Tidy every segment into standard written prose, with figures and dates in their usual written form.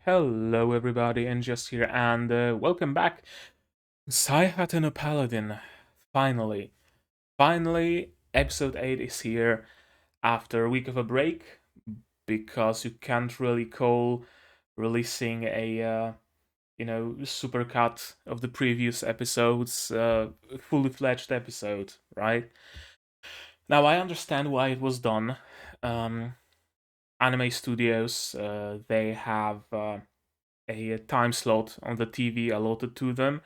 Hello everybody, and just here, and welcome back. Saihate Paladin. Finally. Finally, episode 8 is here after a week of a break, because you can't really call releasing a, supercut of the previous episodes, fully fledged episode, right? Now, I understand why it was done. Um, Anime studios, they have a time slot on the TV allotted to them,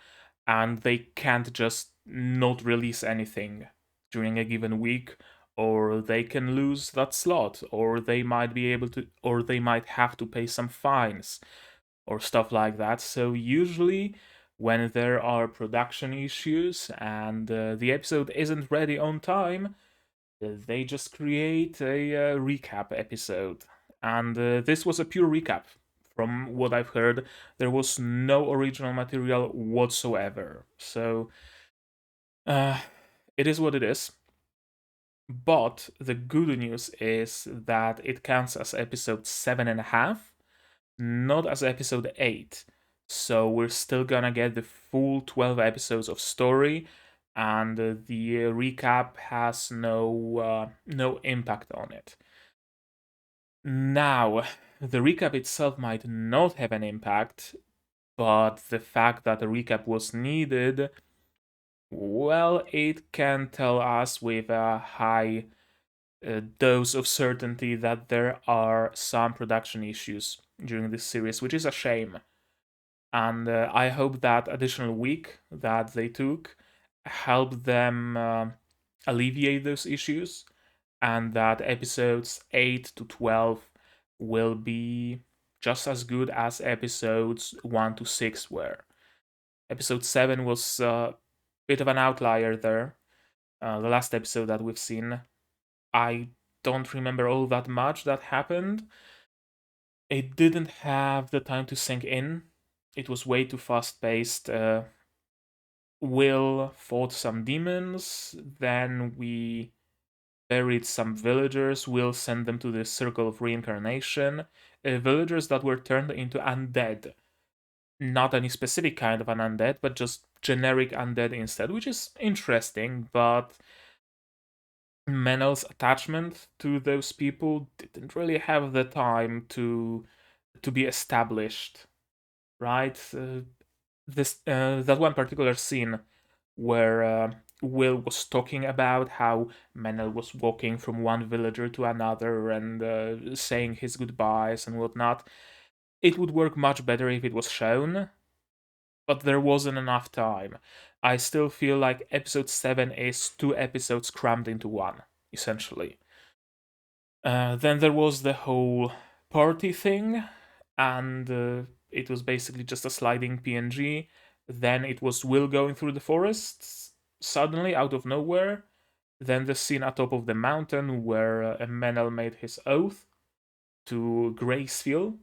and they can't just not release anything during a given week, or they can lose that slot, or they might be able to, or they might have to pay some fines or stuff like that. So, usually, when there are production issues and the episode isn't ready on time, they just create a recap episode. And this was a pure recap. From what I've heard, there was no original material whatsoever. So, uh, it is what it is. But the good news is that it counts as episode 7.5, not as episode 8. So we're still gonna get the full 12 episodes of story, and the recap has no impact on it. Now, the recap itself might not have an impact, but the fact that a recap was needed, well, it can tell us with a high dose of certainty that there are some production issues during this series, which is a shame. And I hope that additional week that they took helped them alleviate those issues, and that episodes 8 to 12 will be just as good as episodes 1 to 6 were. Episode 7 was a bit of an outlier there. The last episode that we've seen, I don't remember all that much that happened. It didn't have the time to sink in. It was way too fast paced. Will fought some demons, then we buried some villagers. Will sent them to the circle of reincarnation. Villagers that were turned into undead. Not any specific kind of an undead, but just generic undead instead, which is interesting, but Menel's attachment to those people didn't really have the time to be established, right? This that one particular scene where Will was talking about how Menel was walking from one villager to another and saying his goodbyes and whatnot. It would work much better if it was shown, but there wasn't enough time. I still feel like episode 7 is 2 episodes crammed into one, essentially. Then there was the whole party thing, and it was basically just a sliding PNG. Then it was Will going through the forests, suddenly out of nowhere. Then the scene atop of the mountain where Menel made his oath to graceful,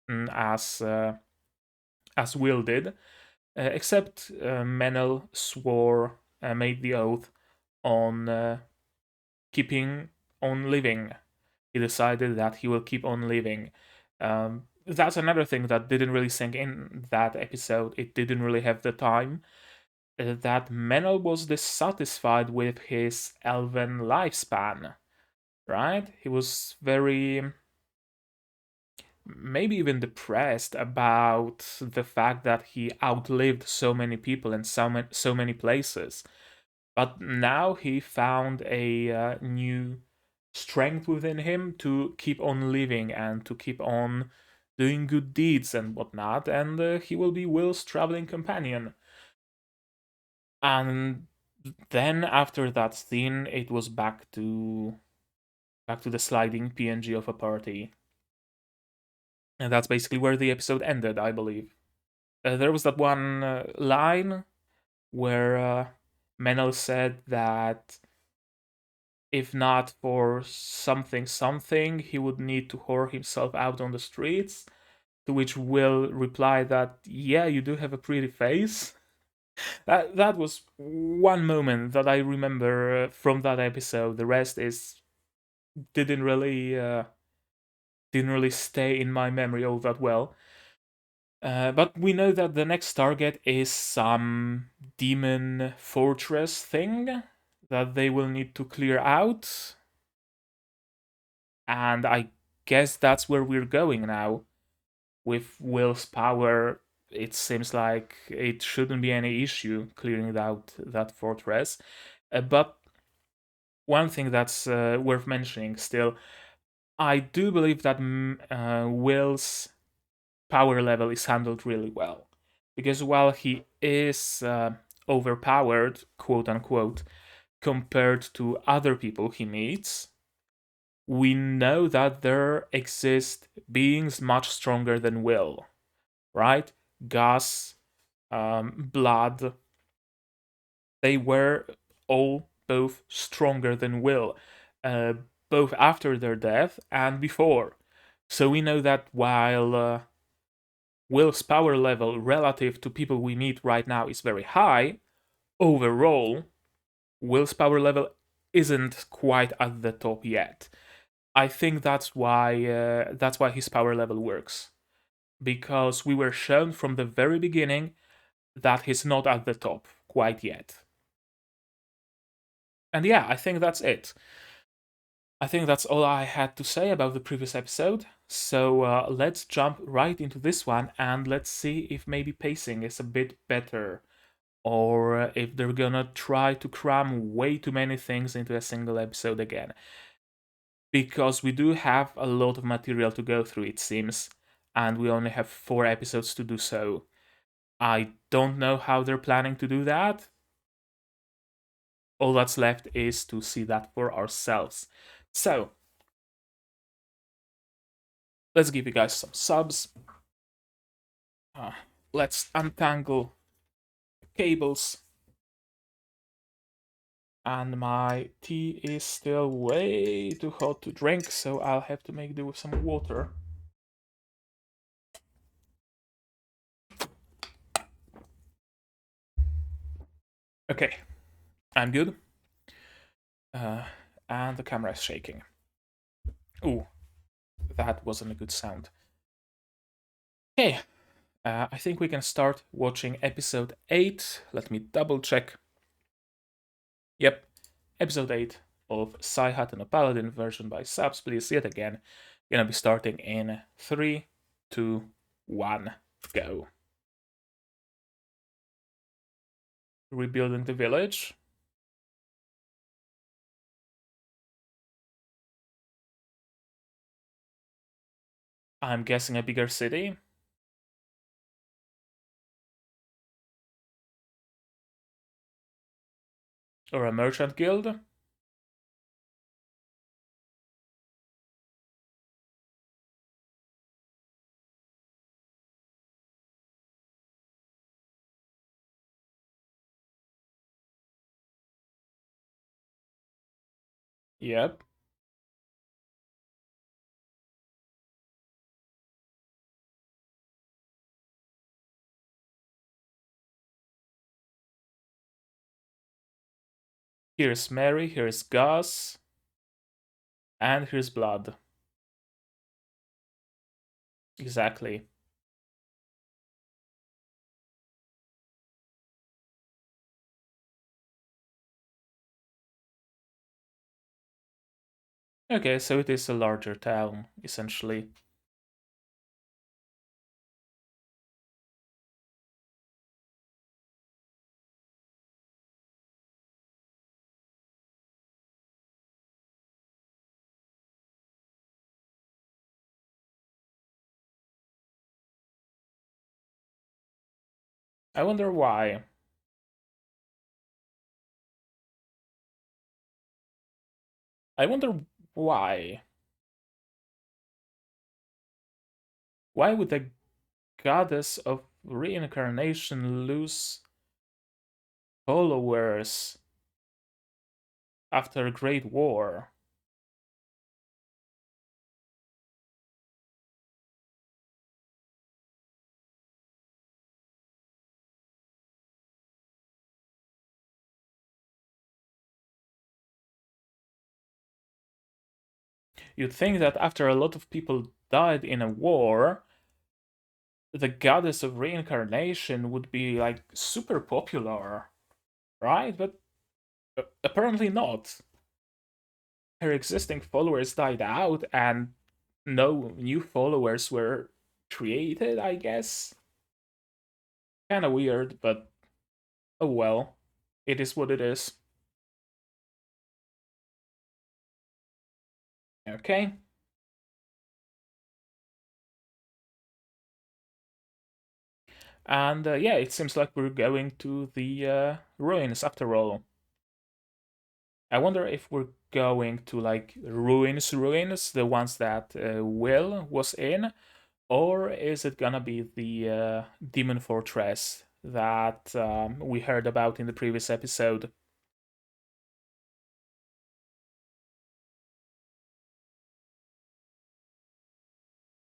as Will did, except Menel made the oath on keeping on living. He decided that he will keep on living. That's another thing that didn't really sink in that episode. It didn't really have the time. That Menel was dissatisfied with his elven lifespan, right? He was very, maybe even depressed about the fact that he outlived so many people and so many places. But now he found a new strength within him to keep on living and to keep on doing good deeds and whatnot, and he will be Will's traveling companion. And then after that scene, it was back to the sliding PNG of a party, and that's basically where the episode ended, I believe. There was that one line where Menel said that if not for something something, he would need to whore himself out on the streets. To which Will replied that, yeah, you do have a pretty face. That was one moment that I remember from that episode. The rest is didn't really didn't really stay in my memory all that well. But we know that the next target is some demon fortress thing that they will need to clear out. And I guess that's where we're going now. With Will's power, it seems like it shouldn't be any issue clearing out that fortress. But one thing that's worth mentioning still, I do believe that Will's power level is handled really well. Because while he is overpowered, quote unquote, compared to other people he meets, we know that there exist beings much stronger than Will, right? Gus, Blood, they were all both stronger than Will, uh, both after their death and before. So we know that while Will's power level relative to people we meet right now is very high, overall, Will's power level isn't quite at the top yet. I think that's why his power level works, because we were shown from the very beginning that he's not at the top quite yet. And yeah, I think that's it. I think that's all I had to say about the previous episode. So let's jump right into this one and let's see if maybe pacing is a bit better, or if they're gonna try to cram way too many things into a single episode again. Because we do have a lot of material to go through, it seems, and we only have 4 episodes to do so. I don't know how they're planning to do that. All that's left is to see that for ourselves. So, let's give you guys some subs. Let's untangle cables. And my tea is still way too hot to drink, so I'll have to make do with some water. Okay, I'm good. And the camera is shaking. Ooh, that wasn't a good sound. Okay, I think we can start watching episode 8. Let me double check. Yep, episode 8 of Saihate and a Paladin, version by Subs, please, yet again. Gonna be starting in 3, 2, 1, go. Rebuilding the village. I'm guessing a bigger city. Or a merchant guild. Yep. Here's Mary, here's Gus, and here's Blood. Exactly. Okay, so it is a larger town, essentially. I wonder why. I wonder why. Why would the goddess of reincarnation lose followers after a great war? You'd think that after a lot of people died in a war, the goddess of reincarnation would be like super popular, right? But apparently not. Her existing followers died out and no new followers were created, I guess. Kind of weird, but oh well. It is what it is. Okay. And yeah, it seems like we're going to the ruins after all. I wonder if we're going to like ruins, the ones that Will was in, or is it gonna be the demon fortress that we heard about in the previous episode?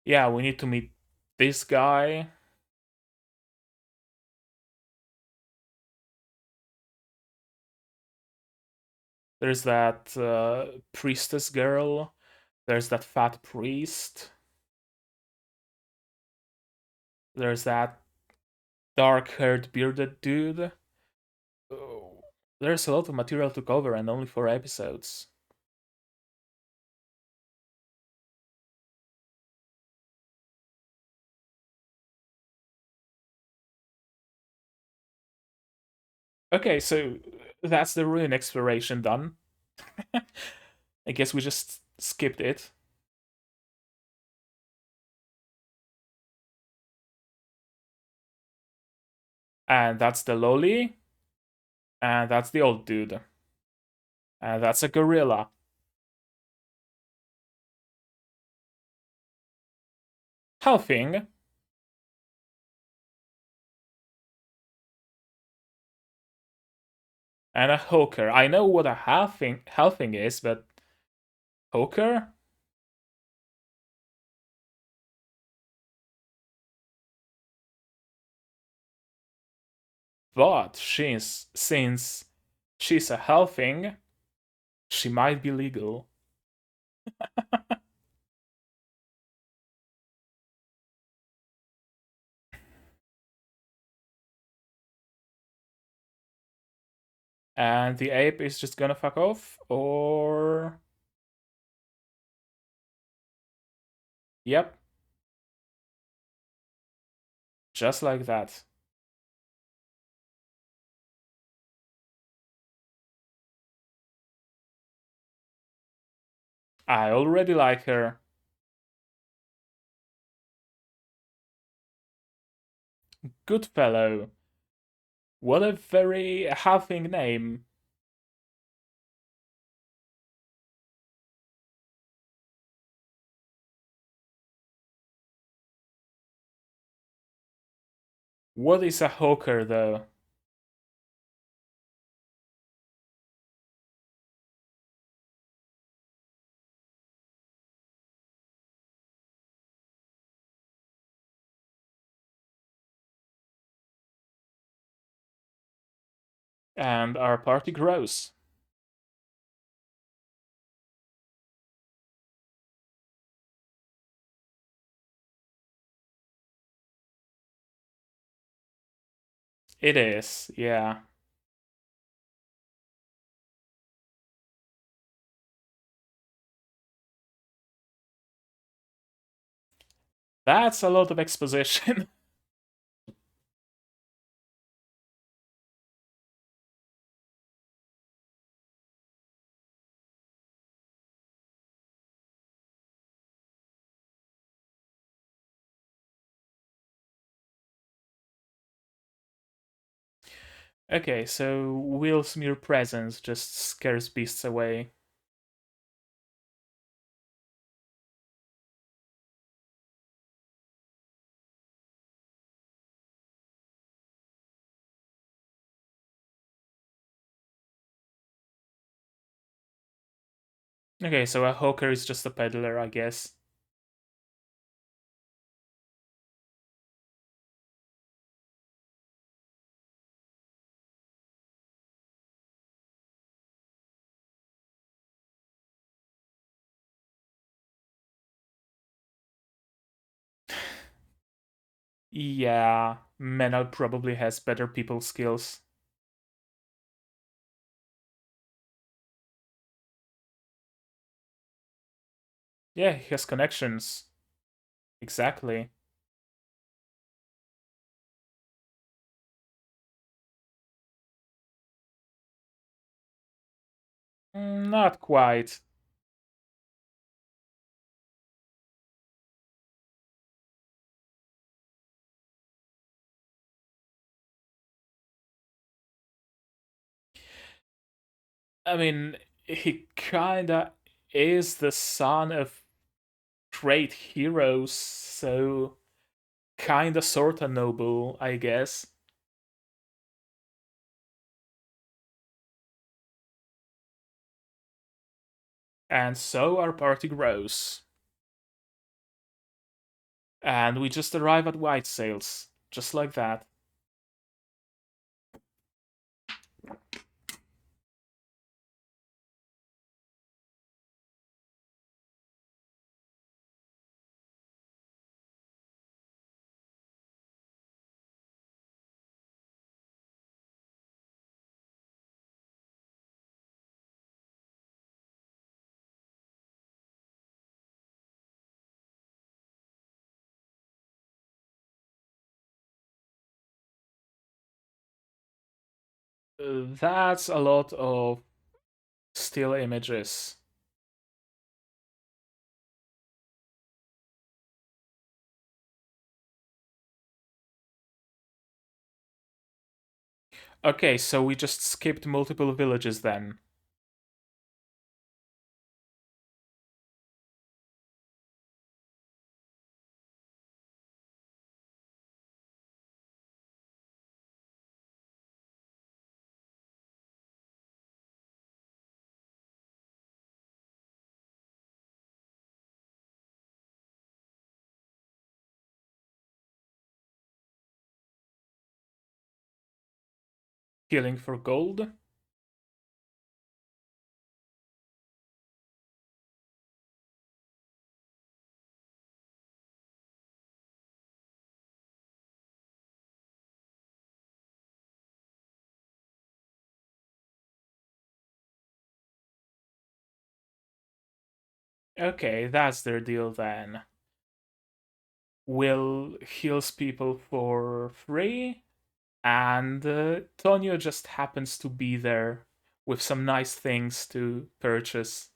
Yeah, we need to meet this guy. There's that priestess girl. There's that fat priest. There's that dark-haired bearded dude. Oh, there's a lot of material to cover and only 4 episodes. Okay, so that's the ruin exploration done. I guess we just skipped it. And that's the lolly. And that's the old dude. And that's a gorilla. Halfing. And a hawker. I know what a halfing is, but hawker? But since she's a halfing, she might be legal. And the ape is just gonna fuck off, or yep, just like that. I already like her. Good fellow. What a very halfing name. What is a hawker though? And our party grows. It is, yeah. That's a lot of exposition. Okay, so Will's mere presence just scares beasts away. Okay, so a hawker is just a peddler, I guess. Yeah, Menal probably has better people skills. Yeah, he has connections. Exactly. Not quite. I mean, he kinda is the son of great heroes, so kinda sorta noble, I guess. And so our party grows. And we just arrive at White Sails, just like that. That's a lot of still images. Okay, so we just skipped multiple villages then. Killing for gold. Okay, that's their deal then. Will heals people for free, and Tonio just happens to be there with some nice things to purchase.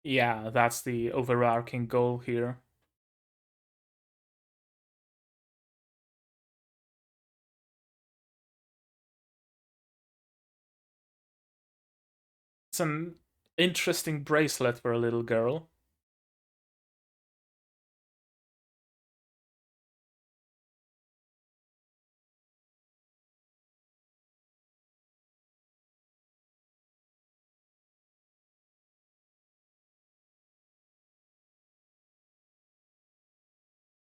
Yeah, that's the overarching goal here. It's an interesting bracelet for a little girl.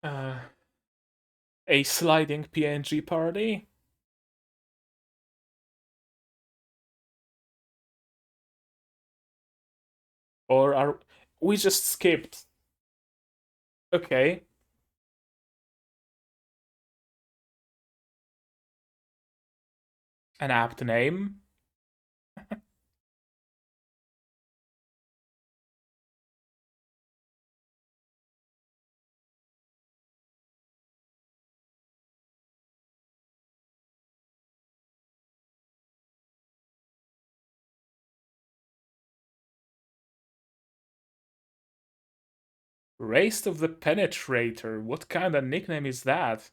Uh, a sliding PNG party? Or are we just skipped? Okay, an apt name. Race of the Penetrator. What kind of nickname is that?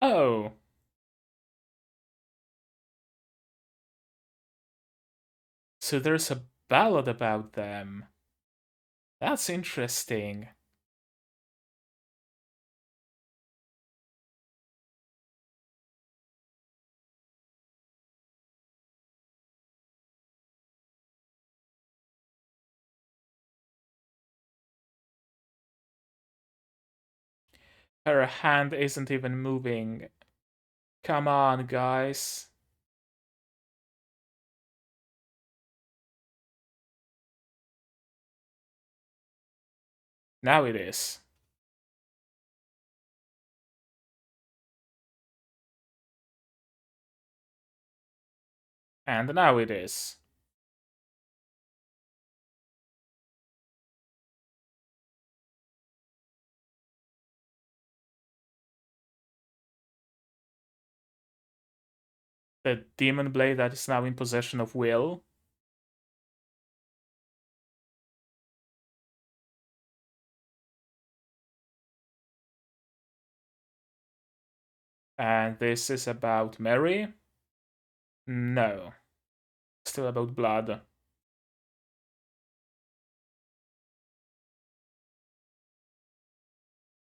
Oh, so there's a ballad about them. That's interesting. Her hand isn't even moving. Come on, guys. Now it is. And now it is. The demon blade that is now in possession of Will. And this is about Mary? No. Still about blood.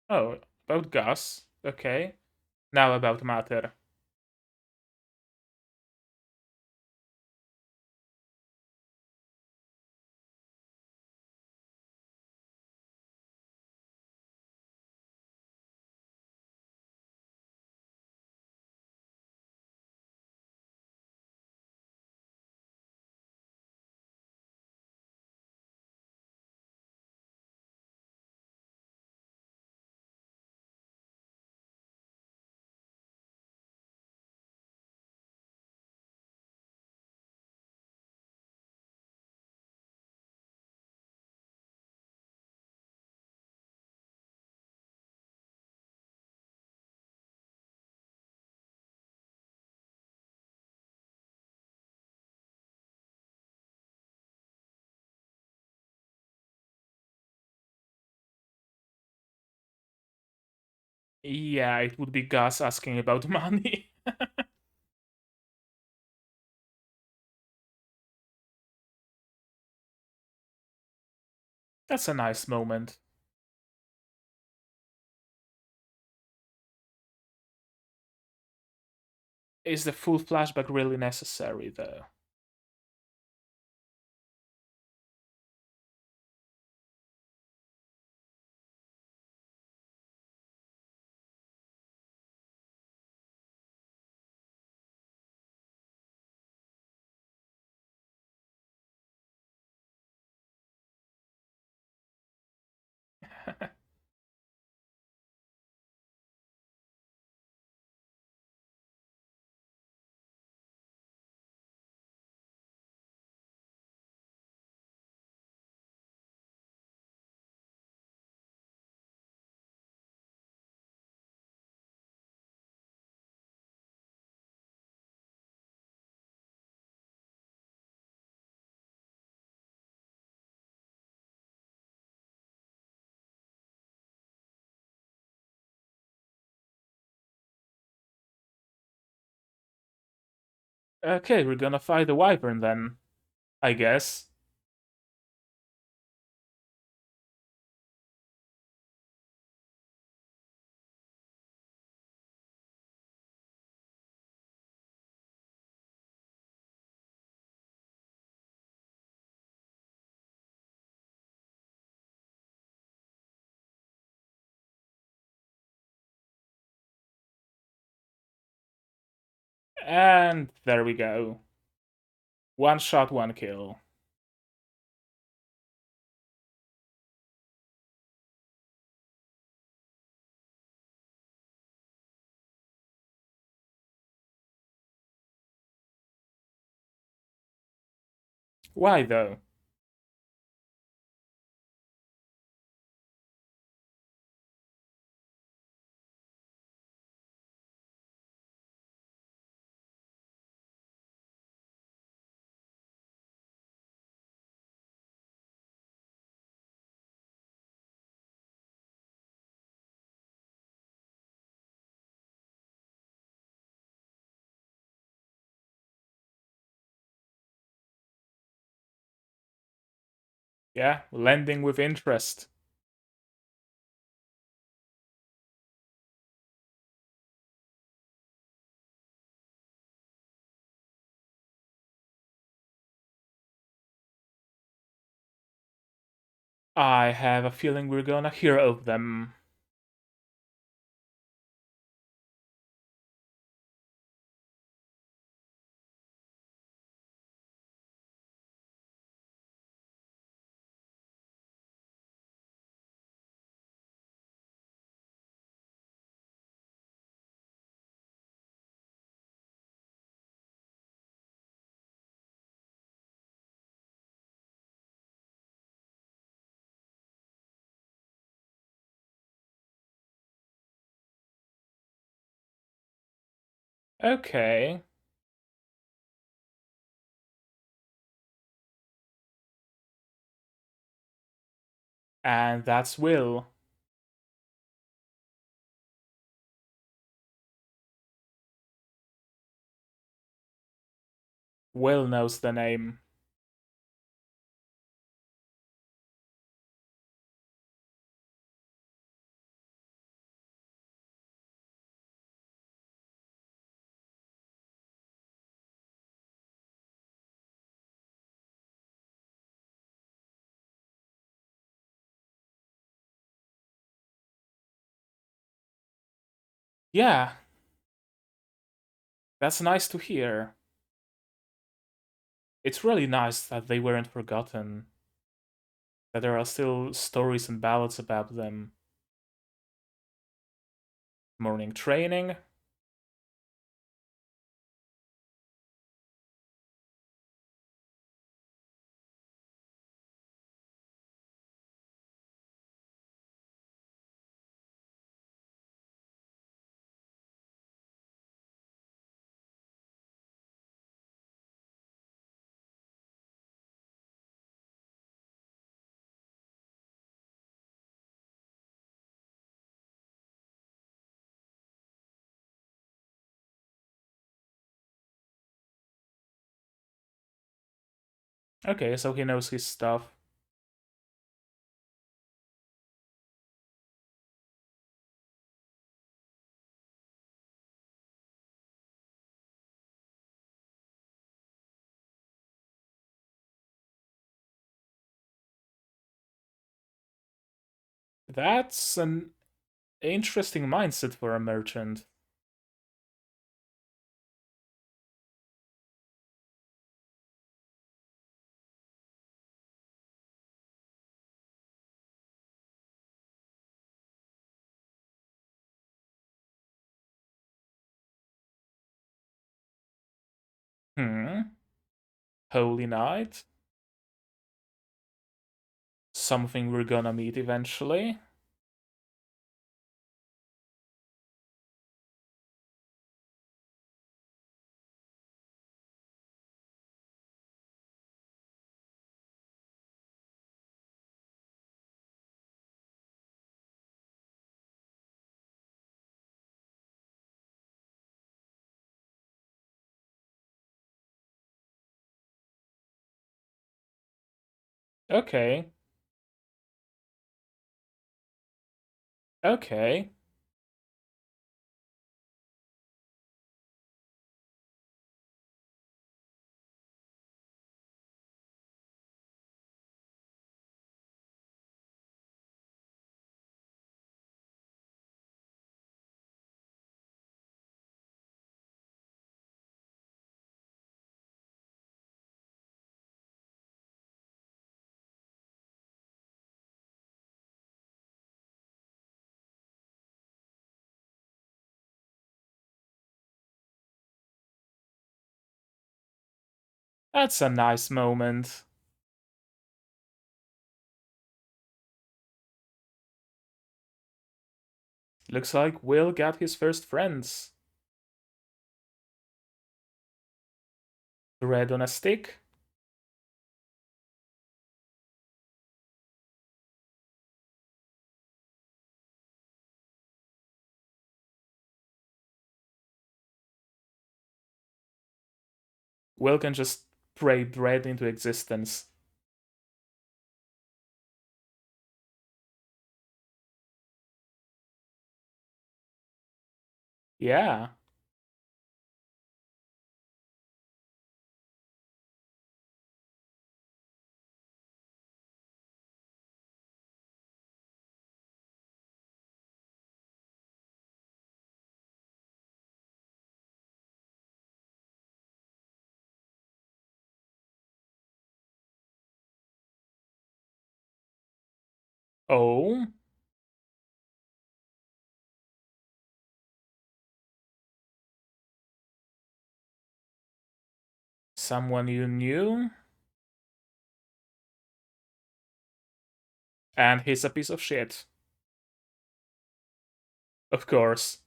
Oh, about Gus. Okay. Now about matter. Yeah, it would be Gus asking about money. That's a nice moment. Is the full flashback really necessary, though? Okay, we're gonna fight the wyvern then, I guess. And there we go. One shot, one kill. Why though? Yeah, lending with interest. I have a feeling we're gonna hear of them. Okay. And that's Will. Will knows the name. Yeah, that's nice to hear. It's really nice that they weren't forgotten, that there are still stories and ballads about them. Morning training. Okay, so he knows his stuff. That's an interesting mindset for a merchant. Hmm. Holy Knight. Something we're gonna meet eventually. Okay. Okay. That's a nice moment. Looks like Will got his first friends. Bread on a stick? Will can just pray bread into existence. Yeah. Oh? Someone you knew? And he's a piece of shit. Of course.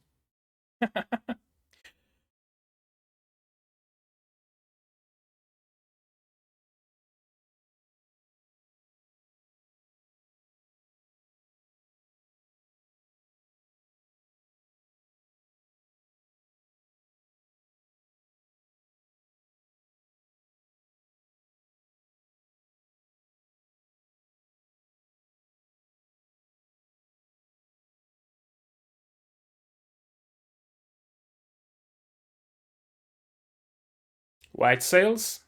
White sails?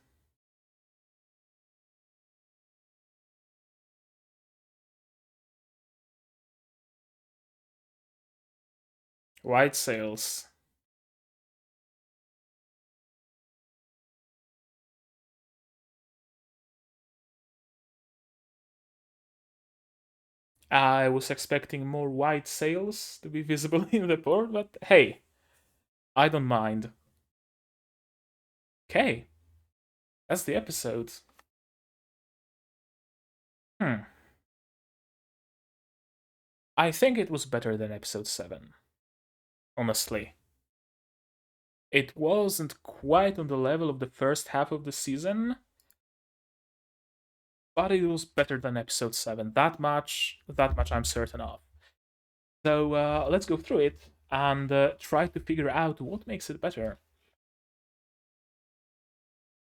White sails. I was expecting more white sails to be visible in the port, but hey, I don't mind. Okay, that's the episode. Hmm. I think it was better than episode 7, honestly. It wasn't quite on the level of the first half of the season, but it was better than episode 7. That much I'm certain of. So let's go through it and try to figure out what makes it better.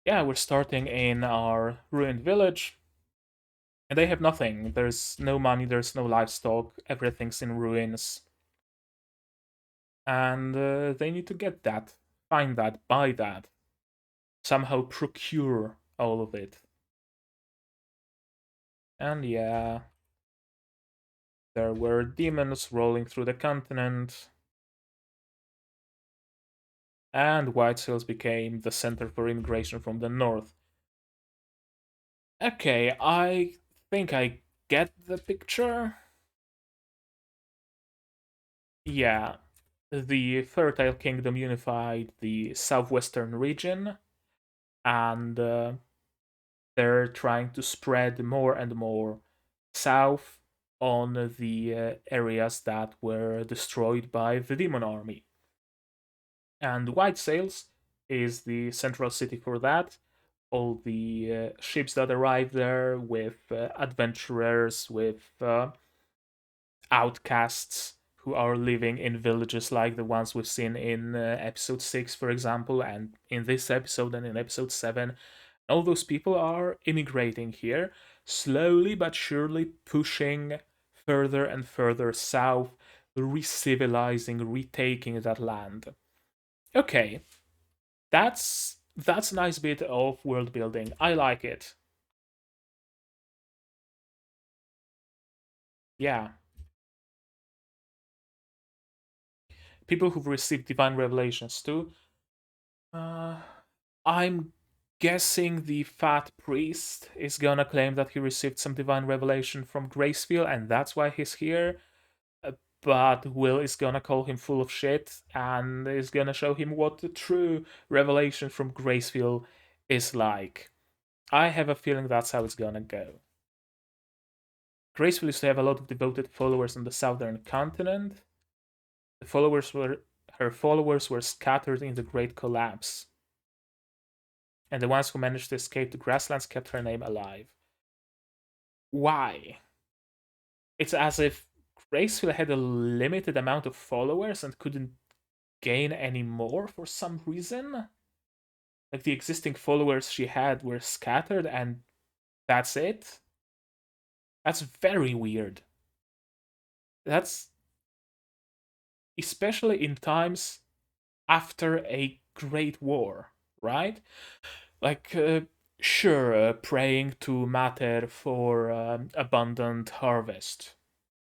Yeah, we're starting in our ruined village, and they have nothing. There's no money, there's no livestock, everything's in ruins. And they need to get that, find that, buy that, somehow procure all of it. And yeah, there were demons rolling through the continent, and White Sails became the center for immigration from the north. Okay, I think I get the picture. Yeah, the Fertile Kingdom unified the southwestern region, and they're trying to spread more and more south on the areas that were destroyed by the demon army. And White Sails is the central city for that. All the ships that arrive there with adventurers, with outcasts who are living in villages like the ones we've seen in episode 6, for example, and in this episode and in episode 7. All those people are immigrating here, slowly but surely pushing further and further south, re-civilizing, retaking that land. Okay, that's a nice bit of world building. I like it. Yeah, people who've received divine revelations too. Uh, I'm guessing the fat priest is gonna claim that he received some divine revelation from Graceful, and that's why he's here. Uh, But Will is gonna call him full of shit and is gonna show him what the true revelation from Graceful is like. I have a feeling that's how it's gonna go. Graceful used to have a lot of devoted followers on the southern continent. The followers were Her followers were scattered in the Great Collapse, and the ones who managed to escape the grasslands kept her name alive. Why? It's as if Graceful had a limited amount of followers and couldn't gain any more for some reason. Like the existing followers she had were scattered and that's it. That's very weird. That's especially in times after a great war, right? Like, sure, praying to Mater for abundant harvest.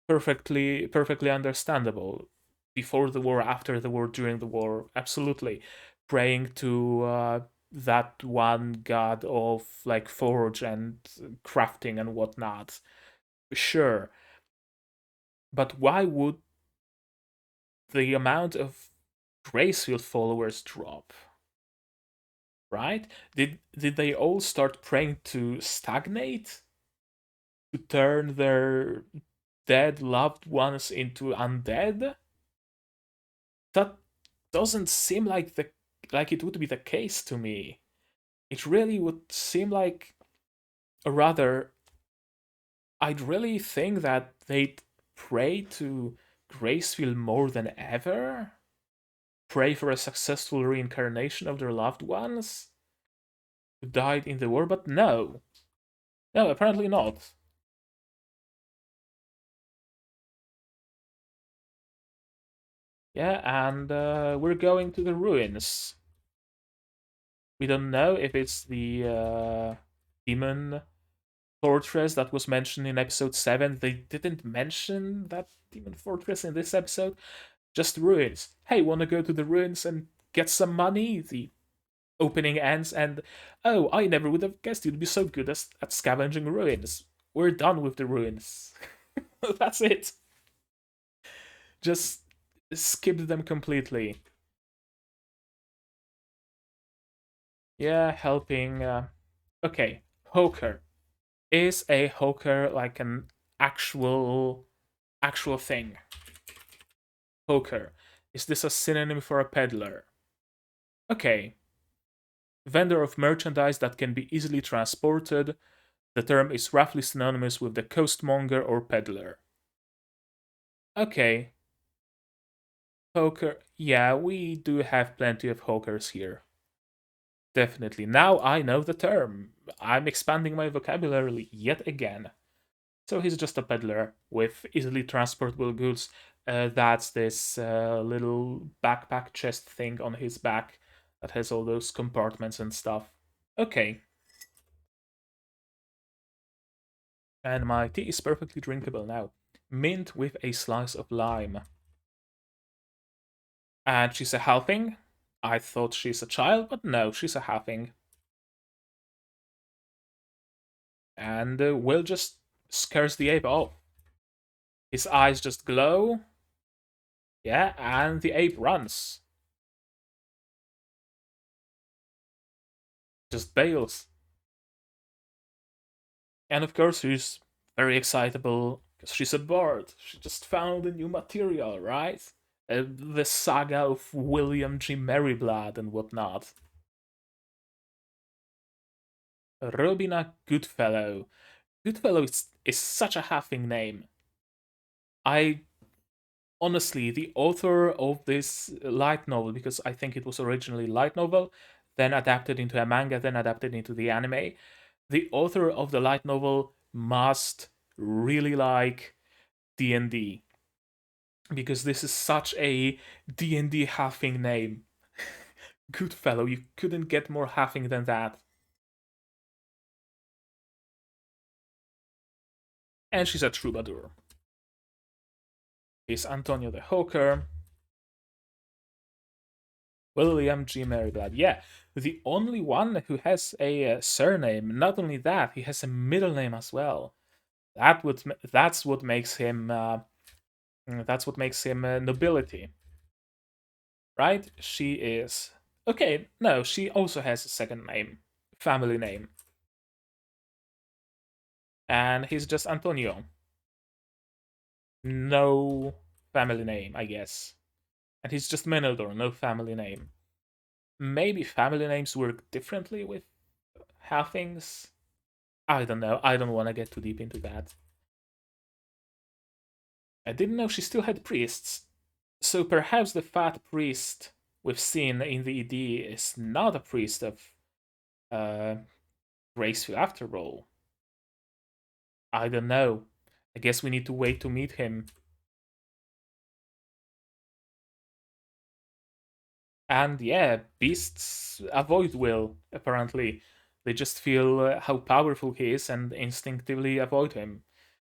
Perfectly understandable. Before the war, after the war, during the war, absolutely. Praying to that one god of like forge and crafting and whatnot. Sure. But why would the amount of Gracefield followers drop? Right? Did they all start praying to stagnate? To turn their dead loved ones into undead? That doesn't seem like it would be the case to me. It really would seem like, or rather, I'd really think that they'd pray to Gracefield more than ever. Pray for a successful reincarnation of their loved ones who died in the war, but no. No, apparently not. Yeah, and we're going to the ruins. We don't know if it's the demon fortress that was mentioned in episode 7. They didn't mention that demon fortress in this episode, just ruins. Hey, wanna go to the ruins and get some money? The opening ends, and oh, I never would have guessed you'd be so good at scavenging ruins. We're done with the ruins. That's it. Just skipped them completely. Yeah, helping. Okay, Hoker. Is a Hoker like an actual thing? Hoker. Is this a synonym for a peddler? Okay. Vendor of merchandise that can be easily transported. The term is roughly synonymous with the coastmonger or peddler. Okay. Hoker. Yeah, we do have plenty of Hokers here. Definitely. Now I know the term. I'm expanding my vocabulary yet again. So he's just a peddler with easily transportable goods. That's this little backpack chest thing on his back that has all those compartments and stuff. Okay. And my tea is perfectly drinkable now. Mint with a slice of lime. And she's a halfling. I thought she's a child, but no, she's a halfling. And Will just scares the ape off. His eyes just glow. Yeah, and the ape runs. Just bails. And of course, she's very excitable because she's a bard. She just found a new material, right? The saga of William G. Merryblood and whatnot. Robina Goodfellow. Goodfellow is such a halfing name. I honestly, the author of this light novel, because I think it was originally light novel, then adapted into a manga, then adapted into the anime. The author of the light novel must really like D&D, because this is such a D&D halfing name. Goodfellow, you couldn't get more halfing than that. And she's a troubadour. He's Antonio the Hawker. William G. Merryblood. Yeah, the only one who has a surname. Not only that, he has a middle name as well. That's what makes him nobility, right? She is okay. No, she also has a second name, family name, and he's just Antonio. No family name, I guess, and he's just Menelor, no family name. Maybe family names work differently with halflings. I don't know. I don't want to get too deep into that. I didn't know she still had priests. So perhaps the fat priest we've seen in the ED is not a priest of uh, graceful after all. I don't know. I guess we need to wait to meet him. And yeah, beasts avoid Will, apparently. They just feel how powerful he is and instinctively avoid him.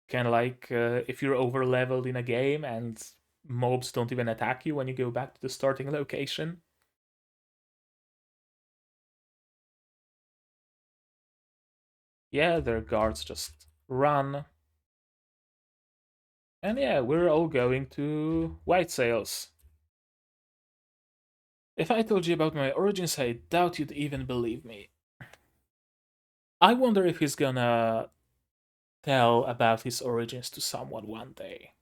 Kind of like if you're over leveled in a game and mobs don't even attack you when you go back to the starting location. Yeah, their guards just run. And yeah, we're all going to White Sails. If I told you about my origins, I doubt you'd even believe me. I wonder if he's gonna tell about his origins to someone one day.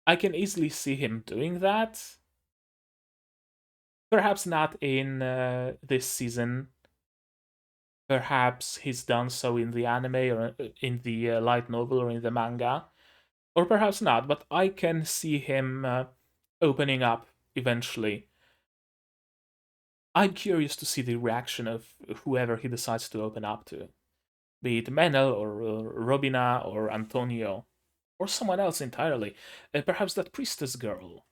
I can easily see him doing that. Perhaps not in this season. Perhaps he's done so in the anime or in the light novel or in the manga. Or perhaps not, but I can see him opening up eventually. I'm curious to see the reaction of whoever he decides to open up to, be it Menel or Robina or Antonio or someone else entirely. Perhaps that priestess girl.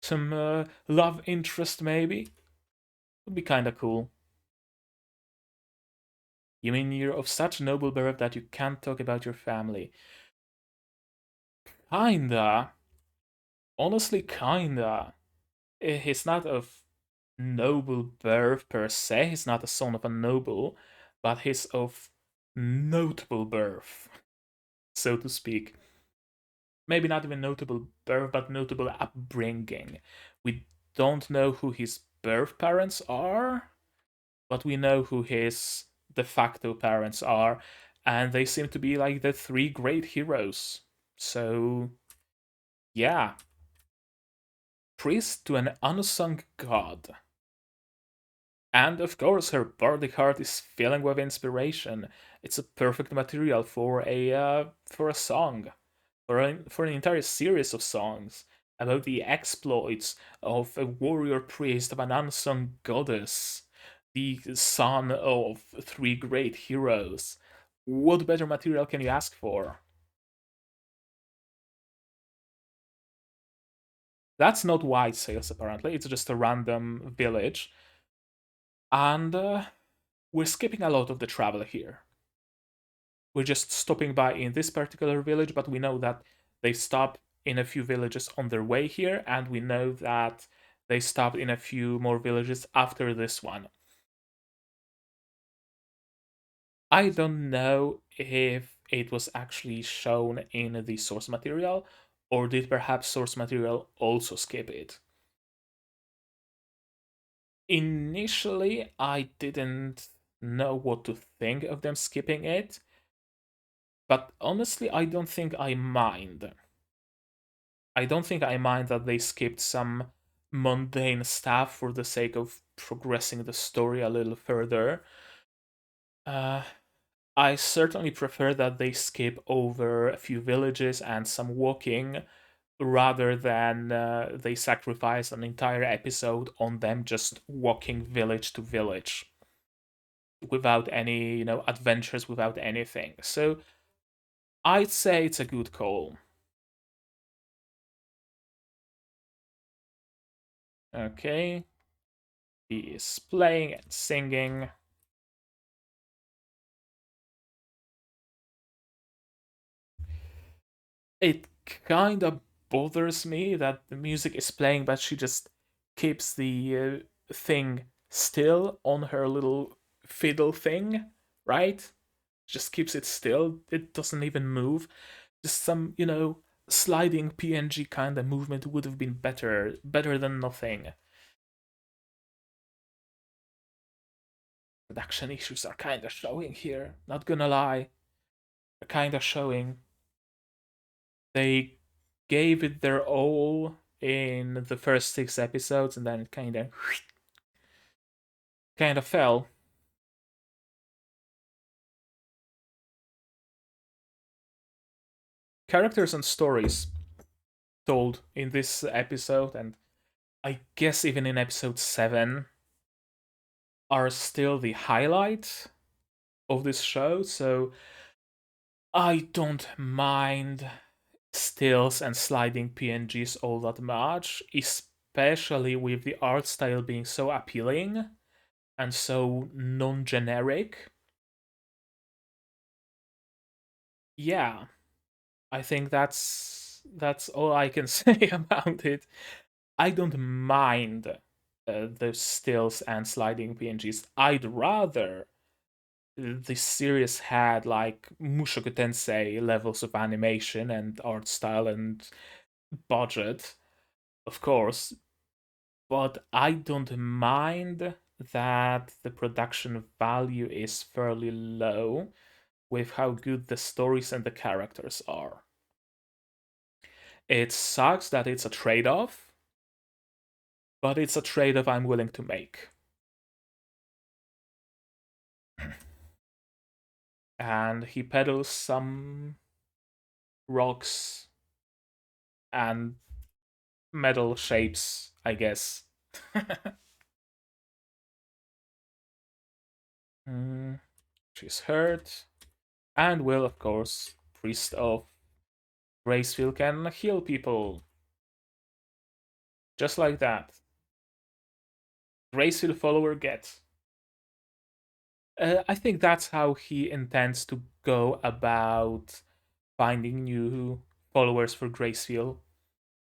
Some love interest, maybe? Would be kinda cool. You mean you're of such noble birth that you can't talk about your family? Kinda. Honestly, kinda. He's not of noble birth per se, he's not a son of a noble, but he's of notable birth, so to speak. Maybe not even notable birth, but notable upbringing. We don't know who his birth parents are, but we know who his de facto parents are, and they seem to be like the three great heroes. So, yeah, priest to an unsung god. And of course, her bardic heart is filling with inspiration. It's a perfect material for a song, for an entire series of songs about the exploits of a warrior priest of an unsung goddess, the son of three great heroes. What better material can you ask for? That's not White Sails, apparently. It's just a random village, and we're skipping a lot of the travel here. We're just stopping by in this particular village, but we know that they stop in a few villages on their way here, and we know that they stopped in a few more villages after this one. I don't know if it was actually shown in the source material, or did perhaps source material also skip it? Initially, I didn't know what to think of them skipping it, but honestly, I don't think I mind. I don't think I mind that they skipped some mundane stuff for the sake of progressing the story a little further. Uh, I certainly prefer that they skip over a few villages and some walking rather than they sacrifice an entire episode on them just walking village to village without any, adventures, without anything. So I'd say it's a good call. Okay, he is playing and singing. It kind of bothers me that the music is playing, but she just keeps the thing still on her little fiddle thing, right? Just keeps it still. It doesn't even move. Just some, sliding PNG kind of movement would have been better than nothing. Production issues are kind of showing here. Not gonna lie, they're kind of showing. They gave it their all in the first 6 episodes, and then it kind of fell. Characters and stories told in this episode, and I guess even in episode 7, are still the highlight of this show. So I don't mind stills and sliding PNGs all that much, especially with the art style being so appealing and so non-generic. Yeah, I think that's all I can say about it. I don't mind those stills and sliding PNGs. I'd rather the series had like Mushoku Tensei levels of animation and art style and budget, of course, but I don't mind that the production value is fairly low with how good the stories and the characters are. It sucks that it's a trade off, but it's a trade off I'm willing to make. And he peddles some rocks and metal shapes, I guess. Mm, she's hurt, and will, of course, priest of graceful can heal people just like that. graceful follower gets. I think that's how he intends to go about finding new followers for Gracefield.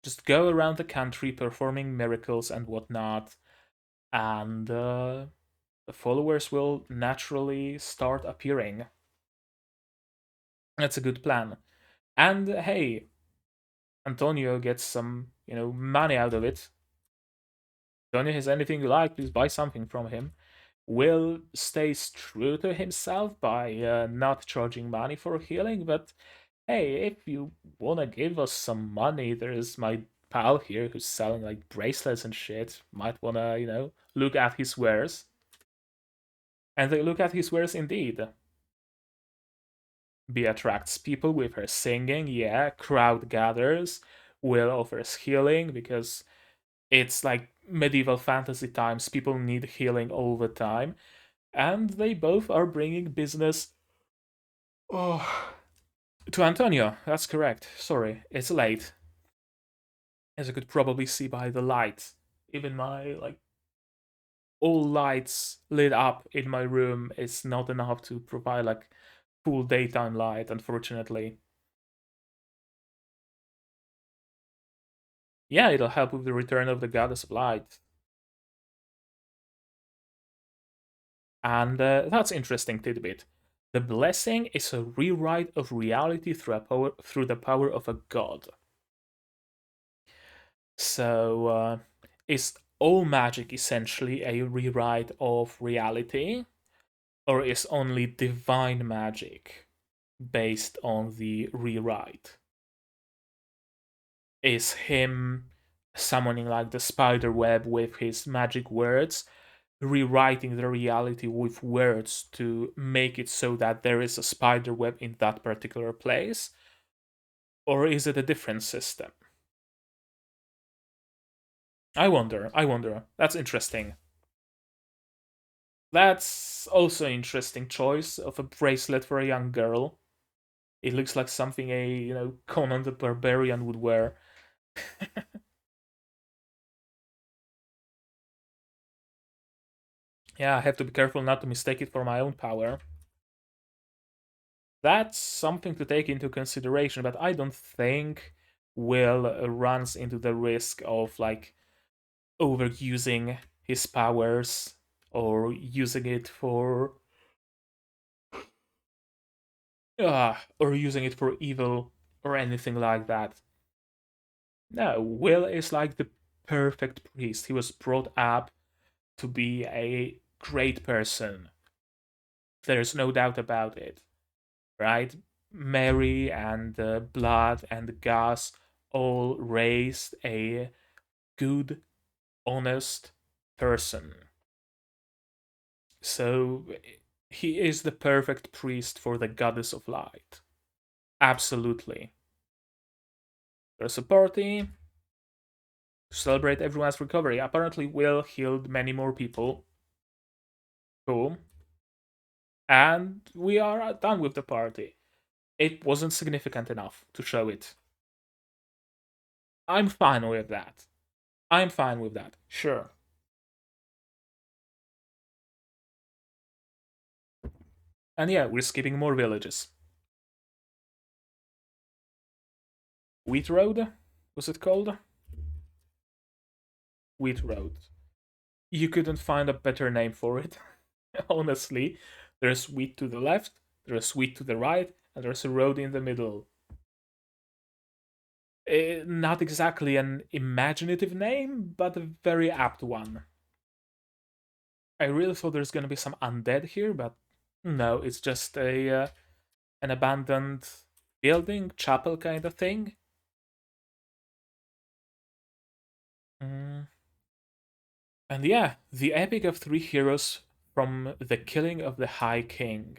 Just go around the country performing miracles and whatnot, and the followers will naturally start appearing. That's a good plan. And hey, Antonio gets some, money out of it. Antonio has anything you like, please buy something from him. Will stays true to himself by not charging money for healing, but hey, if you wanna give us some money, there's my pal here who's selling like bracelets and shit. Might wanna, look at his wares. And they look at his wares indeed. Bee attracts people with her singing, yeah, crowd gathers. Will offers healing because it's like medieval fantasy times, people need healing all the time. And they both are bringing business. Oh, to Antonio, that's correct. Sorry, it's late. As you could probably see by the light. Even my, all lights lit up in my room is not enough to provide, full daytime light, unfortunately. Yeah, it'll help with the return of the goddess of light. And that's interesting tidbit. The blessing is a rewrite of reality through the power of a god. So, is all magic essentially a rewrite of reality? Or is only divine magic based on the rewrite? Is him summoning like the spider web with his magic words, rewriting the reality with words to make it so that there is a spider web in that particular place? Or is it a different system? I wonder. That's interesting. That's also an interesting choice of a bracelet for a young girl. It looks like something a, Conan the Barbarian would wear. Yeah, I have to be careful not to mistake it for my own power. That's something to take into consideration, but I don't think Will runs into the risk of overusing his powers or using it for or using it for evil or anything like that. No, Will is like the perfect priest. He was brought up to be a great person. There's no doubt about it, right? Mary and Blood and Gus all raised a good, honest person. So he is the perfect priest for the goddess of light. Absolutely. There's a party to celebrate everyone's recovery. Apparently, Will healed many more people. Cool. And we are done with the party. It wasn't significant enough to show it. I'm fine with that. I'm fine with that. Sure. And yeah, we're skipping more villages. Wheat Road? Was it called? Wheat Road. You couldn't find a better name for it. Honestly, there's wheat to the left, there's wheat to the right, and there's a road in the middle. Not exactly an imaginative name, but a very apt one. I really thought there's gonna be some undead here, but no, it's just a an abandoned building, chapel kind of thing. Mm. And yeah, the epic of three heroes from the killing of the High King.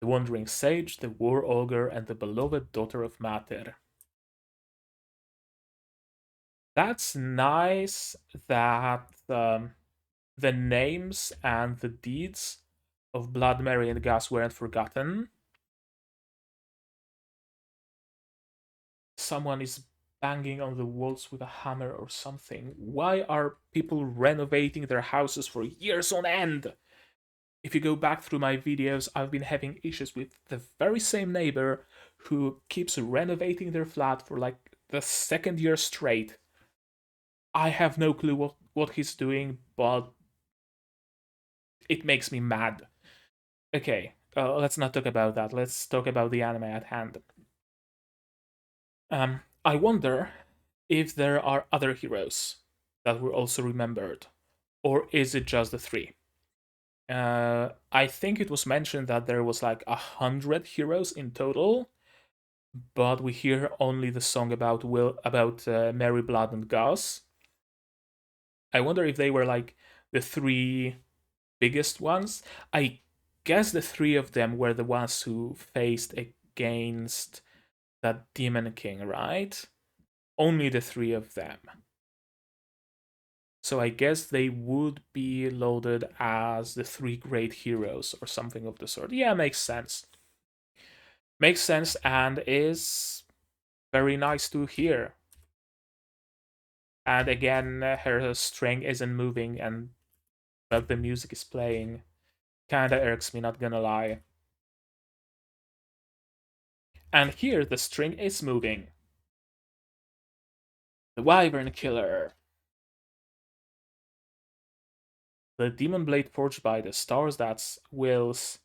The Wandering Sage, the War Ogre, and the beloved daughter of Mater. That's nice that the names and the deeds of Blood Mary and Gus weren't forgotten. Someone is banging on the walls with a hammer or something. Why are people renovating their houses for years on end? If you go back through my videos, I've been having issues with the very same neighbor who keeps renovating their flat for like the second year straight. I have no clue what he's doing, but it makes me mad. Okay, let's not talk about that. Let's talk about the anime at hand. I wonder if there are other heroes that were also remembered, or is it just the three? I think it was mentioned that there was like 100 heroes in total, but we hear only the song about Mary Blood and Gus. I wonder if they were like the three biggest ones. I guess the three of them were the ones who faced against that Demon King, right? Only the three of them. So I guess they would be loaded as the three great heroes or something of the sort. Yeah, makes sense. Makes sense and is very nice to hear. And again, her string isn't moving, but the music is playing. Kinda irks me, not gonna lie. And here the string is moving. The Wyvern Killer. The Demon Blade forged by the stars, that's Will's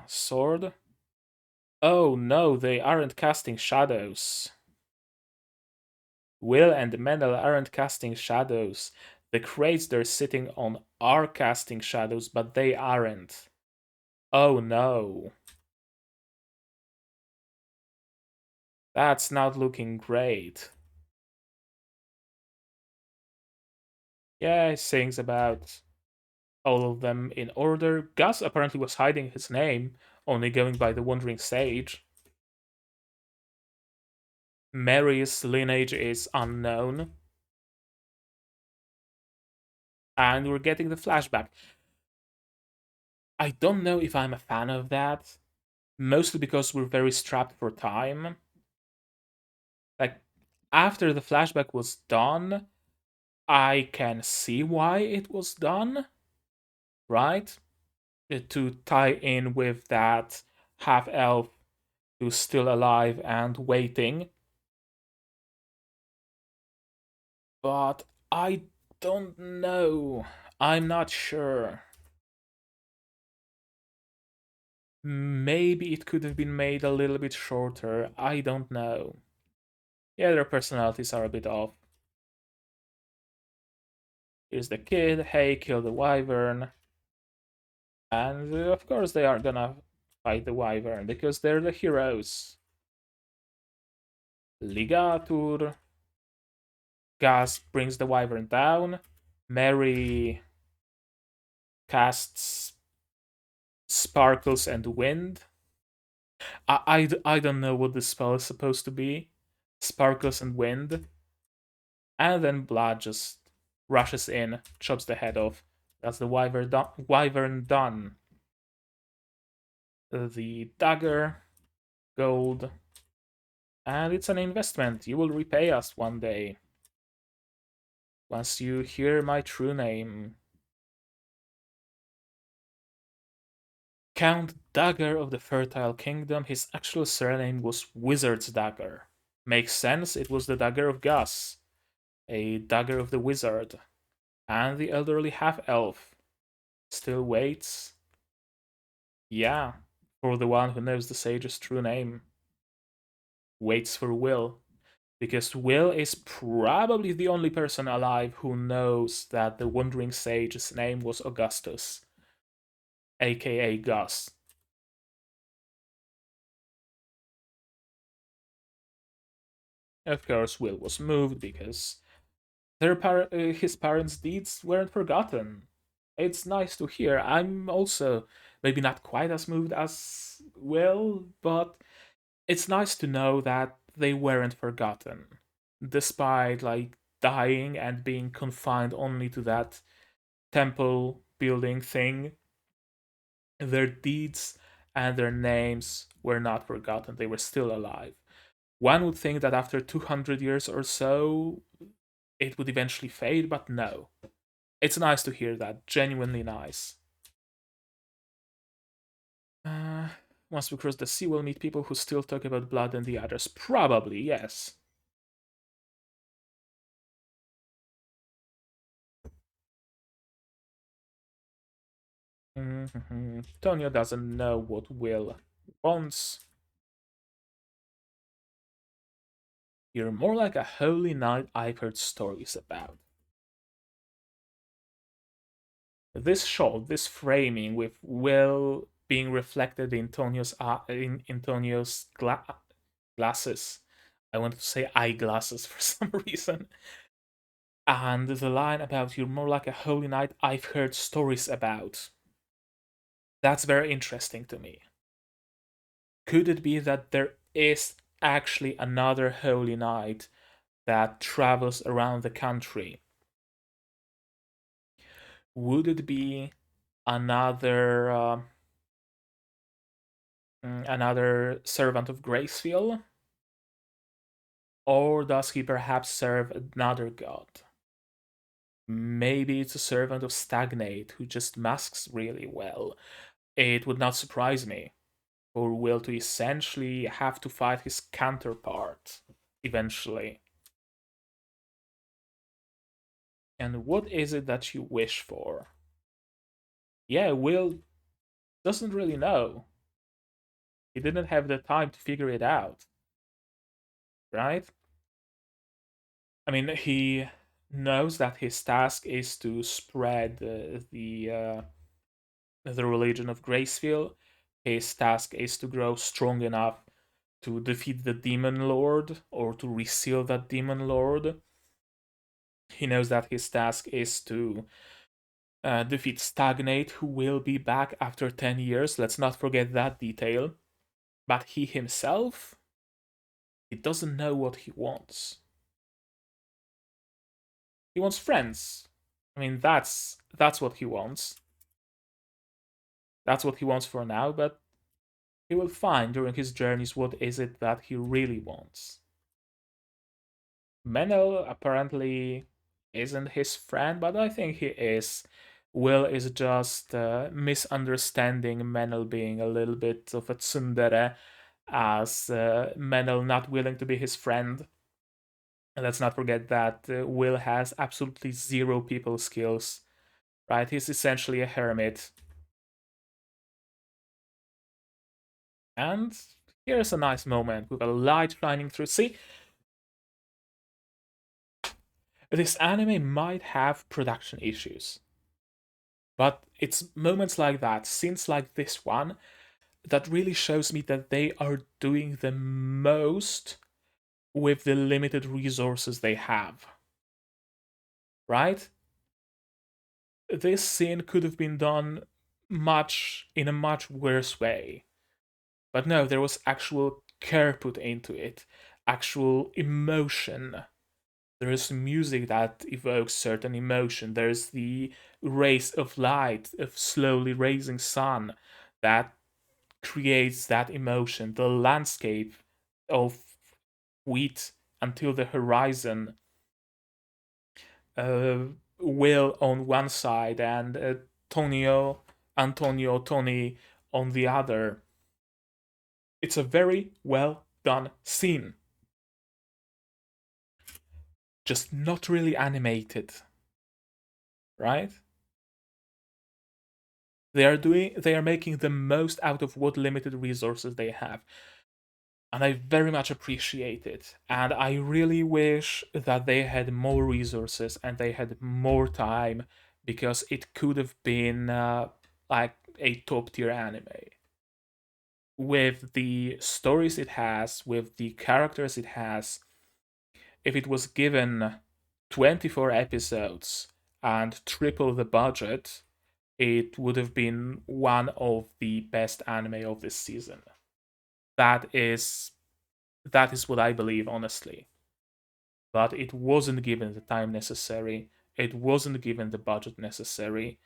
sword. Oh no, they aren't casting shadows. Will and Mendel aren't casting shadows. The crates they're sitting on are casting shadows, but they aren't. Oh no. That's not looking great. Yeah, he sings about all of them in order. Gus apparently was hiding his name, only going by the Wandering Sage. Mary's lineage is unknown. And we're getting the flashback. I don't know if I'm a fan of that, mostly because we're very strapped for time. Like, after the flashback was done, I can see why it was done, right? To tie in with that half elf who's still alive and waiting. But I don't know. I'm not sure. Maybe it could have been made a little bit shorter. I don't know. Yeah, their personalities are a bit off. Here's the kid. Hey, kill the wyvern. And of course, they are gonna fight the wyvern because they're the heroes. Ligatur. Gas brings the wyvern down. Mary casts sparkles and wind. I don't know what the spell is supposed to be. Sparkles and wind. And then Blood just rushes in, chops the head off. That's the wyvern done. The dagger, gold, and it's an investment. You will repay us one day. Once you hear my true name. Count Dagger of the Fertile Kingdom, his actual surname was Wizard's Dagger. Makes sense, it was the dagger of Gus, a dagger of the wizard. And the elderly half-elf still waits. Yeah, for the one who knows the sage's true name. Waits for Will. Because Will is probably the only person alive who knows that the Wandering Sage's name was Augustus, aka Gus. Of course, Will was moved because his parents' deeds weren't forgotten. It's nice to hear. I'm also maybe not quite as moved as Will, but it's nice to know that they weren't forgotten, despite like dying and being confined only to that temple building thing. Their deeds and their names were not forgotten. They were still alive. One would think that after 200 years or so, it would eventually fade, but no. It's nice to hear that. Genuinely nice. Uh, Once we cross the sea, we'll meet people who still talk about blood and the others. Probably, yes. Tonio doesn't know what Will wants. You're more like a holy knight I've heard stories about. This shot, this framing with Will being reflected in Tonio's glasses. I wanted to say eyeglasses for some reason. And the line about you're more like a holy knight I've heard stories about. That's very interesting to me. Could it be that there is actually another holy knight that travels around the country? Would it be another another servant of Graceful? Or does he perhaps serve another god? Maybe it's a servant of Stagnate who just masks really well. It would not surprise me for Will to essentially have to fight his counterpart eventually. And what is it that you wish for? Yeah, Will doesn't really know. He didn't have the time to figure it out, right? I mean, he knows that his task is to spread the religion of Graceful. His task is to grow strong enough to defeat the demon lord or to reseal that demon lord. He knows that his task is to defeat Stagnate, who will be back after 10 years. Let's not forget that detail. But he himself, he doesn't know what he wants. He wants friends. I mean, that's what he wants. That's what he wants for now, but he will find during his journeys what is it that he really wants. Menel apparently isn't his friend, but I think he is. Will is just misunderstanding Menel being a little bit of a tsundere, as Menel not willing to be his friend. And let's not forget that Will has absolutely zero people skills, right? He's essentially a hermit. And here's a nice moment with a light shining through. See, this anime might have production issues, but it's moments like that, scenes like this one, that really shows me that they are doing the most with the limited resources they have. Right? This scene could have been done much in a much worse way. But no, there was actual care put into it, actual emotion. There is music that evokes certain emotion. There's the rays of light of slowly rising sun that creates that emotion. The landscape of wheat until the horizon, uh, Will on one side and Tony on the other. It's a very well done scene. Just not really animated, right? They are making the most out of what limited resources they have. And I very much appreciate it. And I really wish that they had more resources and they had more time, because it could have been like a top tier anime. With the stories it has, with the characters it has, if it was given 24 episodes and triple the budget, it would have been one of the best anime of this season. That is that is what I believe, honestly. But it wasn't given the time necessary. It wasn't given the budget necessary.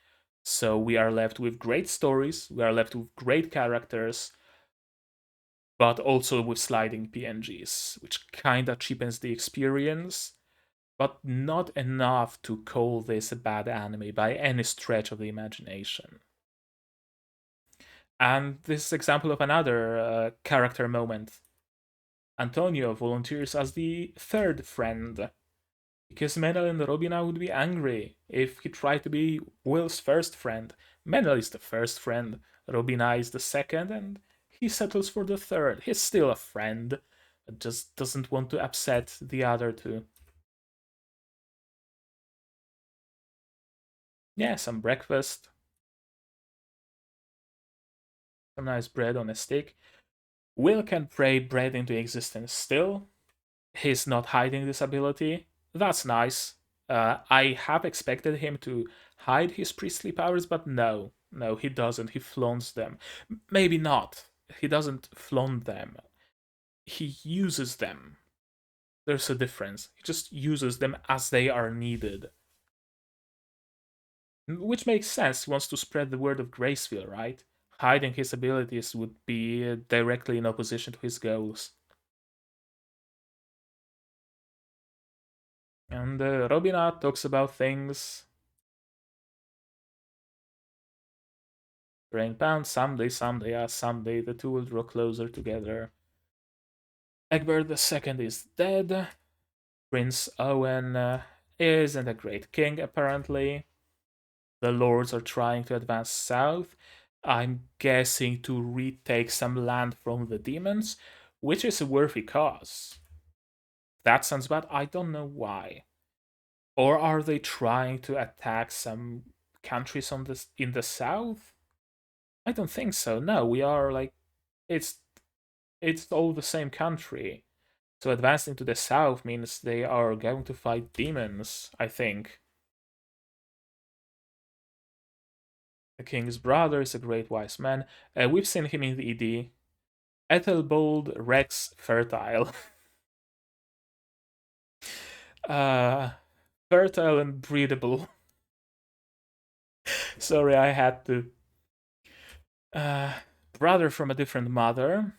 So we are left with great stories. We are left with great characters. but also with sliding PNGs, which kinda cheapens the experience, but not enough to call this a bad anime by any stretch of the imagination. And this is example of another character moment. Antonio volunteers as the third friend, because Menel and Robina would be angry if he tried to be Will's first friend. Menel is the first friend, Robina is the second, and he settles for the third. He's still a friend, but just doesn't want to upset the other two. Yeah, some breakfast, some nice bread on a stick. Will can pray bread into existence still. He's not hiding this ability. That's nice. I have expected him to hide his priestly powers, but no, he doesn't. He flaunts them. Maybe not. He doesn't flaunt them. He uses them. There's a difference. He just uses them as they are needed. Which makes sense. He wants to spread the word of graceful, right? Hiding his abilities would be directly in opposition to his goals. And Robina talks about things. Rain pound, someday the two will draw closer together. Egbert II is dead. Prince Owen isn't a great king, apparently. The lords are trying to advance south. I'm guessing to retake some land from the demons, which is a worthy cause. That sounds bad. I don't know why. Or are they trying to attack some countries in the south? I don't think so. No, we are like it's it's all the same country. So advancing to the south means they are going to fight demons, I think. The king's brother is a great wise man. We've seen him in the ED. Ethelbold Rex Fertile. uh, Fertile and breedable. Sorry, I had to. Uh, Brother from a different mother.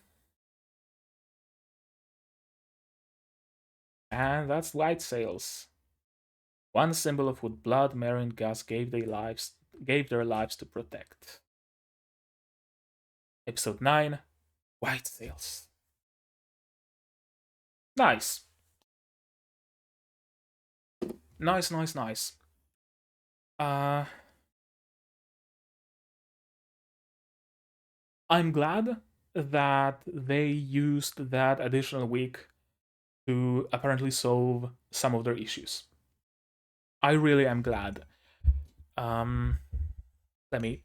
And that's White Sails. One symbol of what blood, Mary, and Gus gave their lives to protect. Episode 9, White Sails. Nice. Nice. Uh, I'm glad that they used that additional week to apparently solve some of their issues. I really am glad. Um, Let me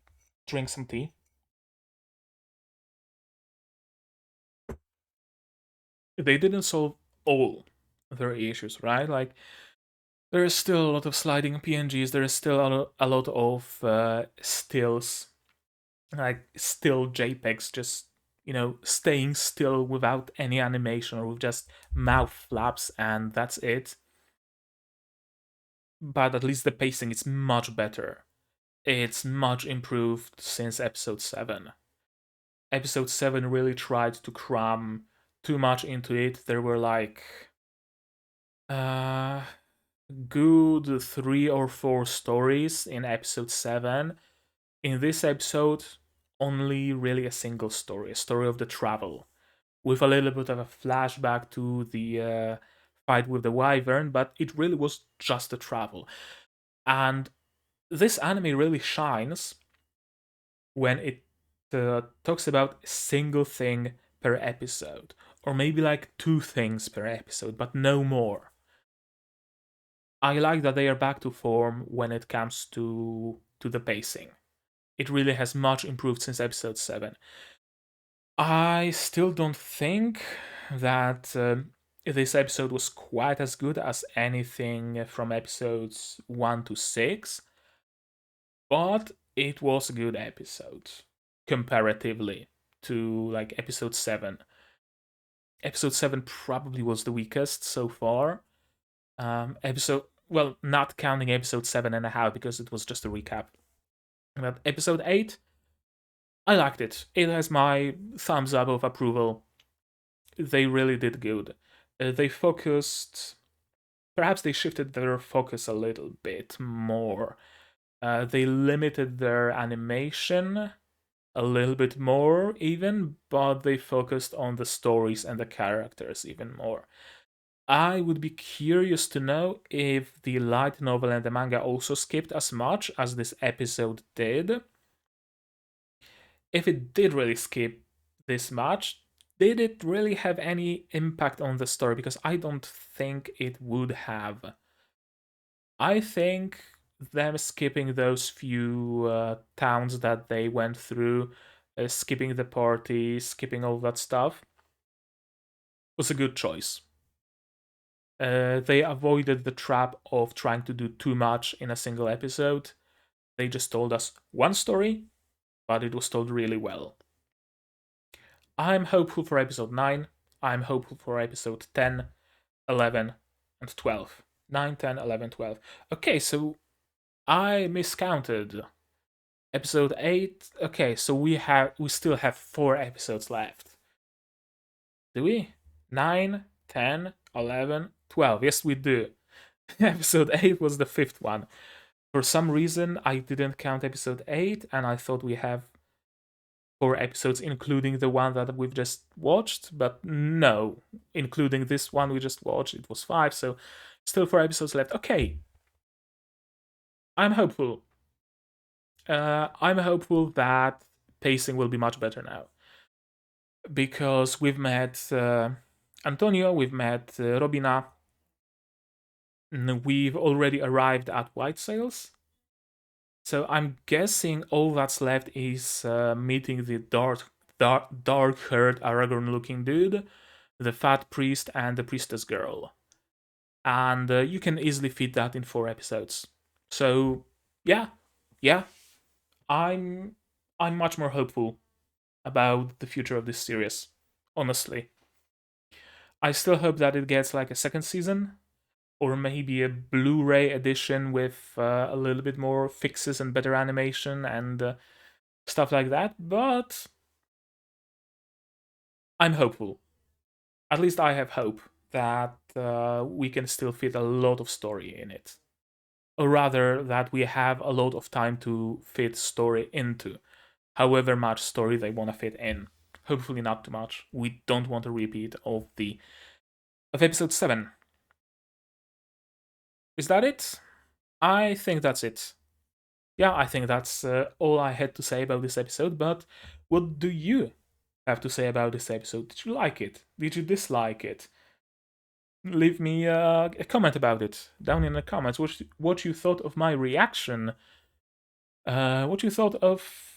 drink some tea. They didn't solve all their issues, right? Like, there is still a lot of sliding PNGs. There is still a lot of stills, like still JPEGs, just staying still without any animation or with just mouth flaps, and that's it. But at least the pacing is much better. It's much improved since episode 7. Episode 7 really tried to cram too much into it. There were like good 3 or 4 stories in episode 7. In this episode, only really a single story, a story of the travel, with a little bit of a flashback to the fight with the wyvern, but it really was just the travel. And this anime really shines when it talks about a single thing per episode, or maybe like 2 things per episode, but no more. I like that they are back to form when it comes to the pacing. It really has much improved since episode 7. I still don't think that this episode was quite as good as anything from episodes 1 to 6, but it was a good episode comparatively to like episode 7. Episode 7 probably was the weakest so far. Well, not counting episode 7.5 because it was just a recap. But episode 8, I liked it. It has my thumbs up of approval. they really did good. They focused, perhaps they shifted their focus a little bit more. They limited their animation a little bit more, even, but they focused on the stories and the characters even more. I would be curious to know if the light novel and the manga also skipped as much as this episode did. If it did really skip this much, did it really have any impact on the story? Because I don't think it would have. I think them skipping those few towns that they went through, skipping the party, skipping all that stuff, was a good choice. They avoided the trap of trying to do too much in a single episode. They just told us one story, but it was told really well. I'm hopeful for episode 9. I'm hopeful for episode 10, 11, and 12. 9, 10, 11, 12. Okay, so I miscounted. Episode 8. Okay, so we still have 4 episodes left. Do we? 9, 10, 11, 12. Yes, we do. Episode 8 was the 5th one. For some reason, I didn't count episode 8, and I thought we have 4 episodes, including the one that we've just watched. But no, including this one we just watched, it was 5, so still 4 episodes left. Okay. I'm hopeful. I'm hopeful that pacing will be much better now. Because we've met Antonio, we've met Robina, we've already arrived at White Sails. So I'm guessing all that's left is meeting the dark-haired Aragorn-looking dude, the fat priest, and the priestess girl. And you can easily fit that in 4 episodes. So yeah, I'm much more hopeful about the future of this series, honestly. I still hope that it gets like a second season, or maybe a Blu-ray edition with a little bit more fixes and better animation and stuff like that, but I'm hopeful. At least I have hope that we can still fit a lot of story in it. Or rather, that we have a lot of time to fit story into, however much story they want to fit in. Hopefully not too much. We don't want a repeat of episode 7. Is that it? I think that's it. Yeah, I think that's all I had to say about this episode, but what do you have to say about this episode? Did you like it? Did you dislike it? Leave me a comment about it down in the comments. What you thought of my reaction? What you thought of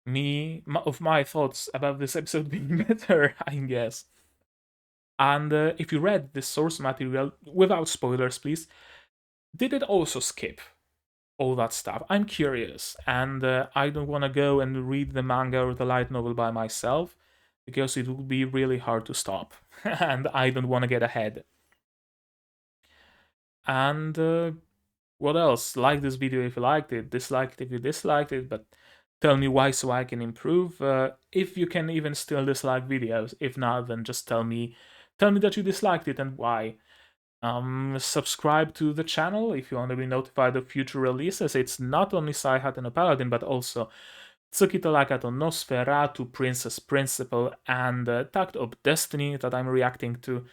of my thoughts about this episode being better, I guess. And if you read the source material without spoilers, please, did it also skip all that stuff? I'm curious, and I don't want to go and read the manga or the light novel by myself because it would be really hard to stop, and I don't want to get ahead. And what else? Like this video if you liked it, dislike it if you disliked it, but tell me why so I can improve. If you can even still dislike videos, if not, then just tell me that you disliked it and why. Subscribe to the channel if you want to be notified of future releases. It's not only Saihate no Paladin, but also Tsukito Lakato no Nosferatu, Princess Principle, and Tact of Destiny that I'm reacting to.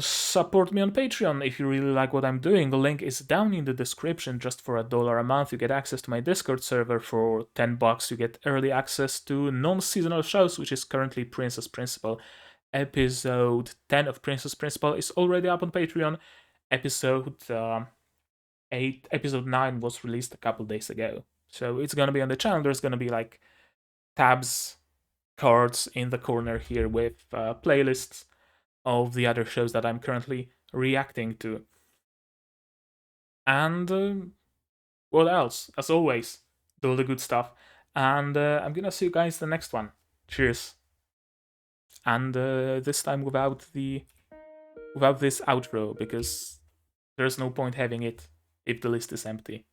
Support me on Patreon if you really like what I'm doing. The link is down in the description. Just for $1 a month, you get access to my Discord server. For $10, you get early access to non-seasonal shows, which is currently Princess Principle. Episode 10 of Princess Principle is already up on Patreon. Episode 9 was released a couple days ago. So it's gonna be on the channel. There's gonna be like tabs, cards in the corner here with playlists of the other shows that I'm currently reacting to. And what else? As always, do all the good stuff. And I'm gonna see you guys in the next one. Cheers. And this time without this outro, because there's no point having it if the list is empty.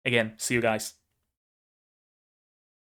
Again, see you guys.